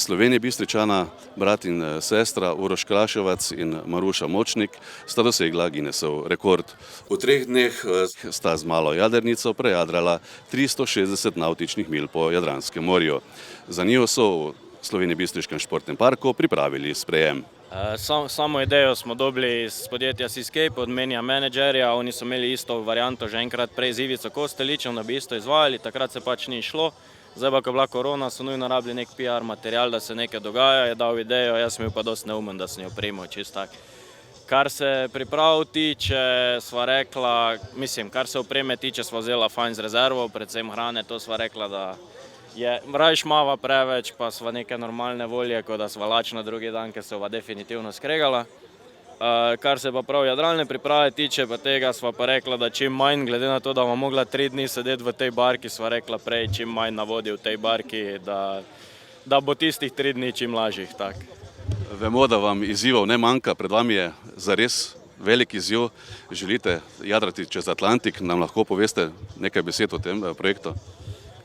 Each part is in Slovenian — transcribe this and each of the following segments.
Slovenije Bistričana, brat in sestra Uroš Kraševac in Maruša Močnik sta dosegla Guinnessov rekord. V 3 dneh sta z malo jadrnico prejadrala 360 navtičnih milj po Jadranskem morju. Za njo so v Slovenije Bistriškem športnem parku pripravili sprejem. Samo idejo smo dobili iz podjetja Seascape, od menja menedžerja. Oni so imeli isto varianto že enkrat prej z Ivico Kosteličem, da bi isto izvajali, takrat se pač ni šlo. Zdaj pa, ko je bila korona, so nujno rabili nek PR material, da se nekaj dogaja, je dal idejo, jaz sem bil pa dosti neumen, da sem jo primal čist tak. Kar se priprav tiče, sva rekla, kar se opreme tiče, sva vzela fajn z rezervo, predvsem hrane, to sva rekla, da je rajš mava preveč, pa sva neke normalne volje, kot da sva lačna drugi dan, ker sva definitivno skregala. Kar se pa prav jadralne priprave tiče, pa tega sva pa rekla, da čim manj, glede na to, da bom mogla 3 dni sedeti v tej barki, sva rekla prej čim manj na vodi v tej barki, da bo tistih 3 dni čim lažjih. Vemo, da vam izzivov ne manjka, pred vami je zares velik izziv. Želite jadrati čez Atlantik, nam lahko poveste nekaj besed o tem projektu?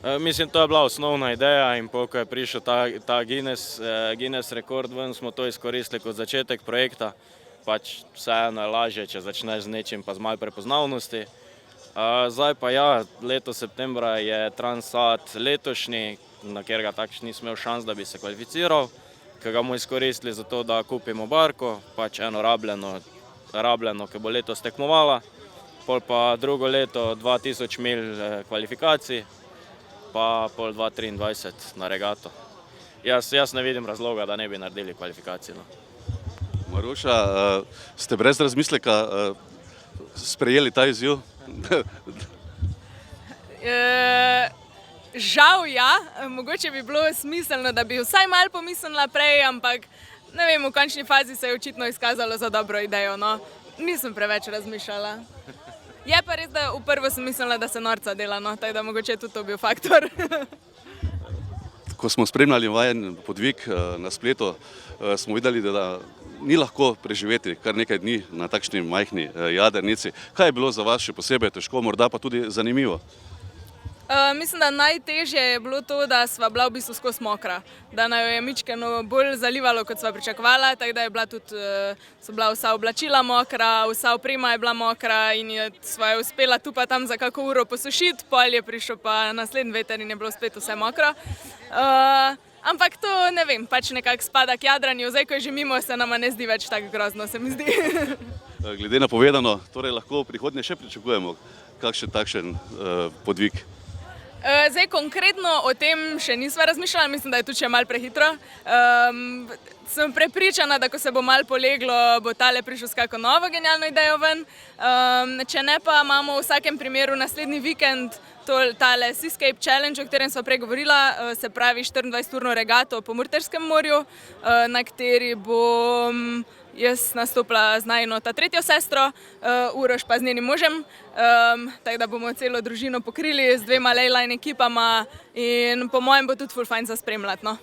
To je bila osnovna ideja in ko je prišel ta Guinness rekord ven, smo to izkoristili kot začetek projekta. Pač vseeno je lažje, če začneš z nečim pa z malo prepoznavnosti. Zdaj pa ja, letos septembra je Transat letošnji, na katerega takš nisem imel šans, da bi se kvalificiral, ki ga bomo izkoristili za to, da kupimo barko, pač eno rabljeno, ki bo letos tekmovala, pol pa drugo leto 2000 milj kvalifikacij, pa pol 2023 na regato. Jaz ne vidim razloga, da ne bi naredili kvalifikacij. Maruša, ste brez razmisleka sprejeli ta izziv? Žal ja, mogoče bi bilo smiselno, da bi vsaj malo pomislila prej, ampak ne vem, v končni fazi se je očitno izkazalo za dobro idejo, no. Nisem preveč razmišljala. Je pa res, da v prvo sem mislila, da se norca dela, no, tako da mogoče je tudi to bil faktor. Ko smo spremljali vajen podvig na spletu, smo videli, da ni lahko preživeti kar nekaj dni na takšni majhni jadrnici. Kaj je bilo za vas še posebej težko, morda pa tudi zanimivo? Mislim, da najtežje je bilo to, da sva bila v bistvu skozi mokra, da naj jo je mičkeno bolj zalivalo, kot sva pričakovala, tako da so bila vsa oblačila mokra, vsa oprema je bila mokra in sva jo uspela tu pa tam za kako uro posušiti, pol je prišel pa naslednji veter in je bilo spet vse mokro. Ampak to, ne vem, pač nekako spada k jadranju, zdaj ko je že mimo, se nama ne zdi več tako grozno, se mi zdi. Glede na povedano, torej lahko v prihodnje še pričakujemo kakšen takšen podvig? Zdaj konkretno o tem še nisva razmišljala, mislim, da je tudi še malo prehitro. Sem prepričana, da ko se bo malo poleglo, bo tale prišel s kako novo genialno idejo ven. Če ne pa imamo v vsakem primeru naslednji vikend tale Seascape Challenge, o katerem sva prej govorila, se pravi 24-urno regato po Murterskem morju, na kateri bom jaz nastopila z najino ta tretjo sestro, Uroš pa z njenim možem, tako da bomo celo družino pokrili z 2 leyline ekipama in po mojem bo tudi ful fajn za spremljati, no.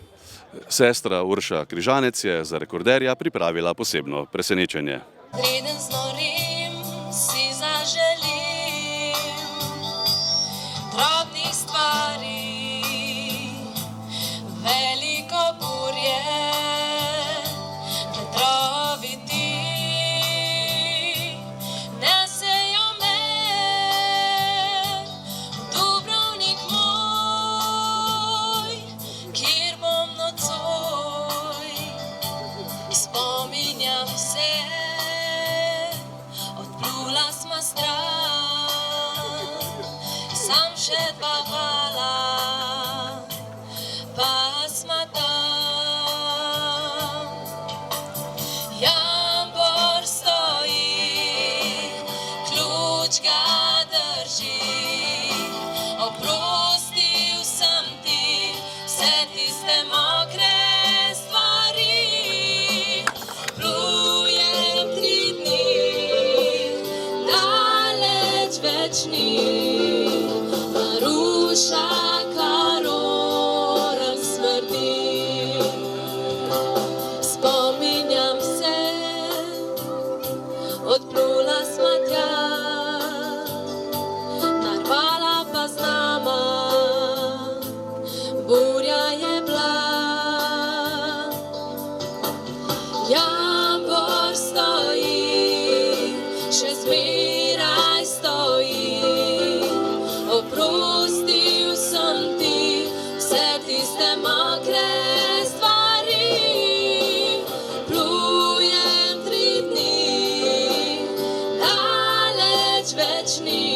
Sestra Urša Križanec je za rekorderja pripravila posebno presenečenje. Preden znorim, si zaželim drobnih stvari, veliko burje, vetrovi ti nesejo me v Dubrovnik moj, kjer bom nocoj. Spominjam se, odplula sva stran, sam še 2 vala, pa sva tam. Jambor stoji, ključ ga drži, oprostil sem ti vse tiste mokre stvari. Plujem 3 dni, daleč več ni, Maruša Karorem smrdi. Spominjam se, odplula sva tja, narvala pa z nama, burja je bila. še zmeraj stoji. Oprostil sem ti vse tiste mokre stvari. Plujem 3 dni, daleč več ni.